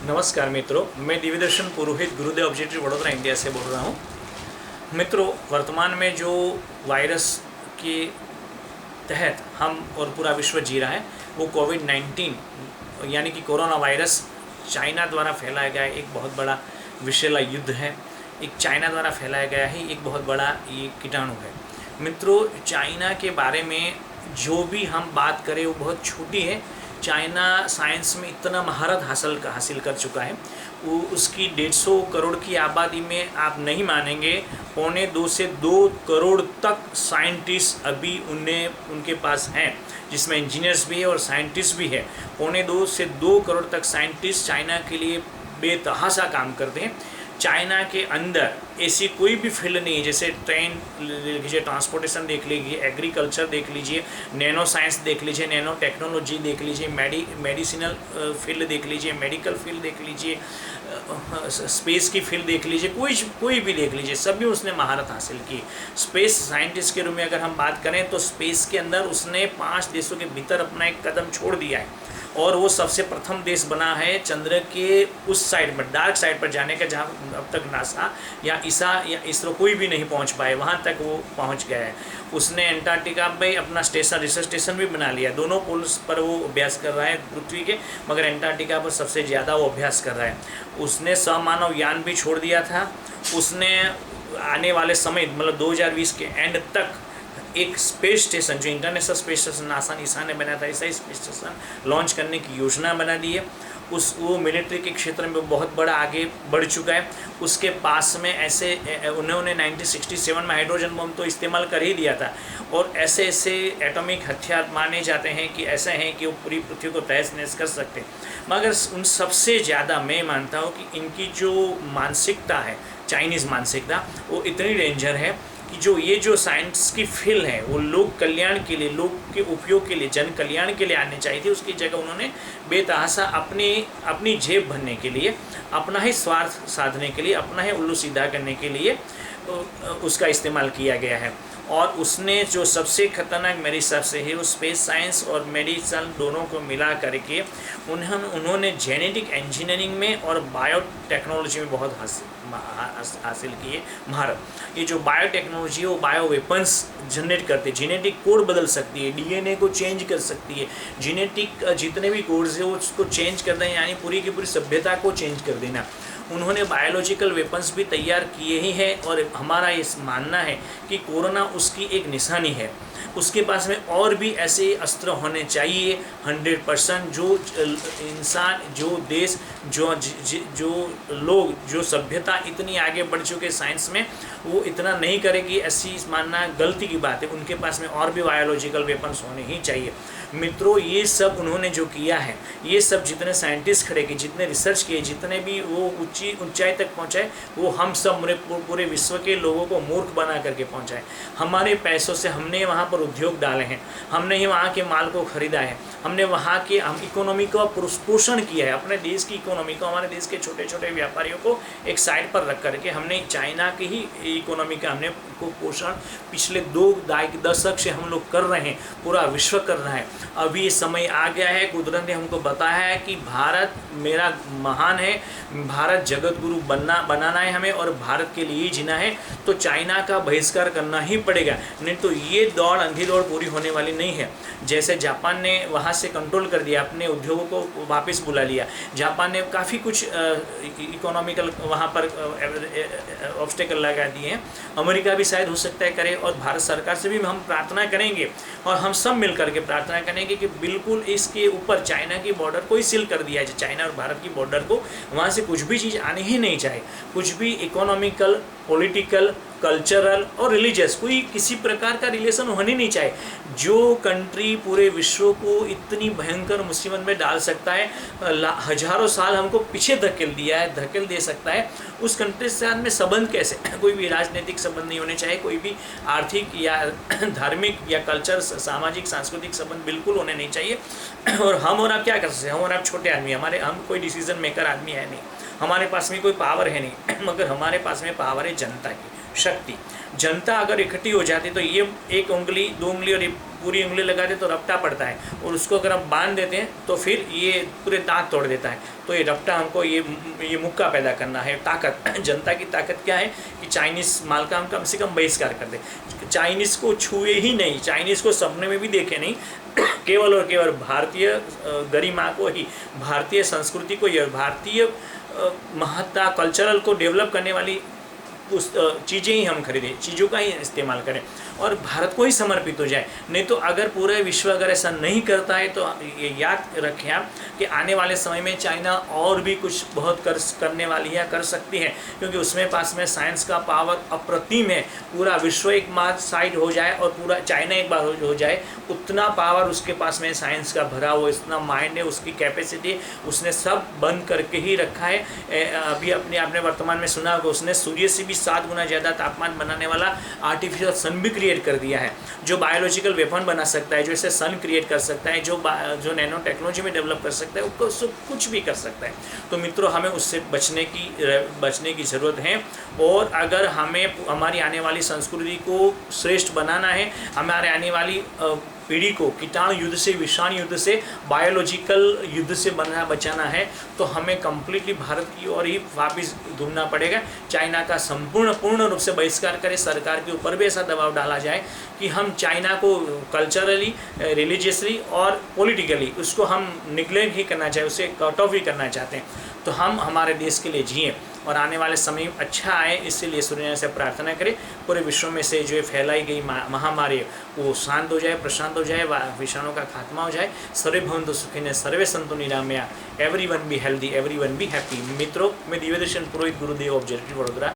नमस्कार मित्रों, मैं दिव्यदर्शन पुरोहित गुरुदेव ऑब्जेक्टिव वडोदरा इंडिया से बोल रहा हूँ। मित्रों, वर्तमान में जो वायरस के तहत हम और पूरा विश्व जी रहा है वो कोविड-19 यानी कि कोरोना वायरस चाइना द्वारा फैलाया गया एक बहुत बड़ा विषैला युद्ध है। एक चाइना द्वारा फैलाया गया है एक बहुत बड़ा ये कीटाणु है। मित्रों, चाइना के बारे में जो भी हम बात करें वो बहुत छोटी है। चाइना साइंस में इतना महारत हासिल कर चुका है। वो उसकी 150 करोड़ की आबादी में आप नहीं मानेंगे, 1.25 से 2 करोड़ तक साइंटिस्ट अभी उनके पास हैं, जिसमें इंजीनियर्स भी है और साइंटिस्ट भी है। 1.25 से 2 करोड़ तक साइंटिस्ट चाइना के लिए बेतहाशा काम करते हैं। चाइना के अंदर ऐसी कोई भी फील्ड नहीं है, जैसे ट्रेन देख लीजिए, ट्रांसपोर्टेशन देख लीजिए, एग्रीकल्चर देख लीजिए, नैनो साइंस देख लीजिए, नैनो टेक्नोलॉजी देख लीजिए, मेडिसिनल फील्ड देख लीजिए, मेडिकल फील्ड देख लीजिए, स्पेस की फील्ड देख लीजिए, कोई भी देख लीजिए, सभी उसने महारत हासिल की। स्पेस साइंटिस्ट के रूप में अगर हम बात करें तो स्पेस के अंदर उसने 5 देशों के भीतर अपना एक कदम छोड़ दिया है और वो सबसे प्रथम देश बना है चंद्र के उस साइड पर, डार्क साइड पर जाने का, जहाँ अब तक नासा या ईसा या इसरो कोई भी नहीं पहुंच पाए, वहाँ तक वो पहुंच गया है। उसने एंटार्क्टिका में अपना रिसर्च स्टेशन भी बना लिया। दोनों पोल्स पर वो अभ्यास कर रहा है पृथ्वी के, मगर एंटार्क्टिका पर सबसे ज़्यादा वो अभ्यास कर रहा है। उसने स्वमानव यान भी छोड़ दिया था। उसने आने वाले समय मतलब 2020 के एंड तक एक स्पेस स्टेशन, जो इंटरनेशनल स्पेस स्टेशन नासा ने बनाया था, ऐसा ही स्पेस स्टेशन लॉन्च करने की योजना बना दी है। वो मिलिट्री के क्षेत्र में बहुत बड़ा आगे बढ़ चुका है। उसके पास में ऐसे उन्होंने 1967 में हाइड्रोजन बम तो इस्तेमाल कर ही दिया था, और ऐसे एटॉमिक हथियार माने जाते हैं कि ऐसे हैं कि वो पूरी पृथ्वी को तहस नहस कर सकते हैं। मगर उन सबसे ज़्यादा मैं मानता हूँ कि इनकी जो मानसिकता है, चाइनीज़ मानसिकता, वो इतनी डेंजर है कि जो साइंस की फील्ड है वो लोक कल्याण के लिए, लोग के उपयोग के लिए, जन कल्याण के लिए आनी चाहिए थी। उसकी जगह उन्होंने बेतहाशा अपनी जेब भरने के लिए, अपना ही स्वार्थ साधने के लिए, अपना ही उल्लू सीधा करने के लिए उसका इस्तेमाल किया गया है। और उसने जो सबसे खतरनाक मेरे हिसाब से है वो स्पेस साइंस और मेडिसिन दोनों को मिला करके उन्होंने जेनेटिक इंजीनियरिंग में और बायोटेक्नोलॉजी में बहुत हासिल की है महारत। ये जो बायोटेक्नोलॉजी है वो बायो वेपन्स जनरेट करती है, जेनेटिक कोड बदल सकती है, डीएनए को चेंज कर सकती है, जेनेटिक जितने भी कोड्स है उसको चेंज कर देना, यानी पूरी की पूरी सभ्यता को चेंज कर देना। उन्होंने बायोलॉजिकल वेपन्स भी तैयार किए ही हैं, और हमारा ये मानना है कि कोरोना उसकी एक निशानी है। उसके पास में और भी ऐसे अस्त्र होने चाहिए 100%, जो इंसान, जो देश, जो लोग, जो सभ्यता इतनी आगे बढ़ चुके साइंस में, वो इतना नहीं करेगी, ऐसी मानना गलती की बात है। उनके पास में और भी बायोलॉजिकल वेपन्स होने ही चाहिए। मित्रों, ये सब उन्होंने जो किया है, ये सब जितने साइंटिस्ट खड़े किए, जितने रिसर्च किए, जितने भी वो ऊंचाई तक पहुंचाए, वो हम सब पूरे विश्व के लोगों को मूर्ख बना करके पहुंचाए। हमारे पैसों से हमने वहाँ पर उद्योग डाले हैं, हमने ही वहाँ के माल को खरीदा है, हमने वहाँ के इकोनॉमी का पोषण किया है। अपने देश की इकोनॉमी को, हमारे देश के छोटे छोटे व्यापारियों को एक साइड पर रख करके हमने चाइना की ही इकोनॉमी का हमने को पोषण पिछले 2 दशक से हम लोग कर रहे हैं, पूरा विश्व कर रहा है। अभी समय आ गया है, कुदरत ने हमको बताया है कि भारत मेरा महान है, भारत जगत गुरु बनाना है हमें, और भारत के लिए ही जीना है। तो चाइना का बहिष्कार करना ही पड़ेगा, नहीं तो ये दौड़, अंधी दौड़ पूरी होने वाली नहीं है। जैसे जापान ने वहाँ से कंट्रोल कर दिया, अपने उद्योगों को वापस बुला लिया, जापान ने काफ़ी कुछ इकोनॉमिकल वहाँ पर ऑब्स्टेकल लगा दिए हैं। अमेरिका भी शायद हो सकता है करे, और भारत सरकार से भी हम प्रार्थना करेंगे, और हम सब मिल करके प्रार्थना करेंगे कि बिल्कुल इसके ऊपर चाइना की बॉर्डर को ही सील कर दिया जाए। चाइना और भारत की बॉर्डर को, वहाँ से कुछ भी चीज़ आनी ही नहीं चाहिए, कुछ भी इकोनॉमिकल, पॉलिटिकल, कल्चरल और रिलीजियस कोई किसी प्रकार का रिलेशन होने नहीं चाहिए। जो कंट्री पूरे विश्व को इतनी भयंकर मुसीबत में डाल सकता है, हजारों साल हमको पीछे धकेल दे सकता है, उस कंट्री से में संबंध कैसे, कोई भी राजनीतिक संबंध नहीं होने चाहिए, कोई भी आर्थिक या धार्मिक या कल्चर, सामाजिक सांस्कृतिक संबंध बिल्कुल होने नहीं चाहिए। और हम और आप क्या कर सकते हैं? हम और आप छोटे आदमी, हम कोई डिसीजन मेकर आदमी है नहीं, हमारे पास में कोई पावर है नहीं, मगर हमारे पास में पावर है जनता की। शक्ति। जनता अगर इकट्ठी हो जाती तो ये एक उंगली, दो उंगली और ये पूरी उंगली लगाते तो रपटा पड़ता है, और उसको अगर हम बांध देते हैं तो फिर ये पूरे दांत तोड़ देता है। तो ये रपटा हमको ये मुक्का पैदा करना है, ताकत। जनता की ताकत क्या है कि चाइनीज़ माल का हम कम से कम बहिष्कार कर दे, चाइनीज़ को छुए ही नहीं, चाइनीज़ को सपने में भी देखे नहीं, केवल और केवल भारतीय गरिमा को ही, भारतीय संस्कृति को ही, भारतीय महत्ता कल्चरल को डेवलप करने वाली उस चीज़ें ही हम खरीदें, चीज़ों का ही इस्तेमाल करें और भारत को ही समर्पित हो जाए। नहीं तो अगर पूरे विश्व अगर ऐसा नहीं करता है तो ये याद रखें आप कि आने वाले समय में चाइना और भी कुछ बहुत करने वाली है, कर सकती है, क्योंकि उसमें पास में साइंस का पावर अप्रतिम है। पूरा विश्व एक बार साइड हो जाए और पूरा चाइना एक बार हो जाए, उतना पावर उसके पास में साइंस का भरा हुआ, इतना माइंड है, उसकी कैपेसिटी, उसने सब बंद करके ही रखा है। अभी आपने वर्तमान में सुना होगा, उसने सूर्य से भी 7 गुना ज़्यादा तापमान बनाने वाला आर्टिफिशियल सन भी क्रिएट कर दिया है, जो बायोलॉजिकल वेपन बना सकता है, जो इसे सन क्रिएट कर सकता है, जो नैनो टेक्नोलॉजी में डेवलप कर सकता है, उसको कुछ भी कर सकता है। तो मित्रों, हमें उससे बचने की ज़रूरत है। और अगर हमें हमारी आने वाली संस्कृति को श्रेष्ठ बनाना है, हमारे आने वाली पीढ़ी को कीटाणु युद्ध से, विषाणु युद्ध से, बायोलॉजिकल युद्ध से बचाना है, तो हमें कम्प्लीटली भारत की ओर ही वापस घूमना पड़ेगा। चाइना का पूर्ण रूप से बहिष्कार करें, सरकार के ऊपर भी ऐसा दबाव डाला जाए कि हम चाइना को कल्चरली, रिलीजियसली और पॉलिटिकली उसको हम निग्लेक्ट ही करना चाहें, उसे कट ऑफ ही करना चाहते हैं। तो हम हमारे देश के लिए जिएँ और आने वाले समय अच्छा आए, इसीलिए सूर्य से प्रार्थना करें पूरे विश्व में से जो फैलाई गई महामारी वो शांत हो जाए, प्रशांत हो जाए, विषाणु का खात्मा हो जाए। सर्वे भवन्तु सुखिनः, सर्वे सन्तु निरामया, everyone be healthy, everyone be happy. मित्रों, मैं दिव्यदर्शन पुरोहित गुरुदेव ऑफ जेटी वडोदरा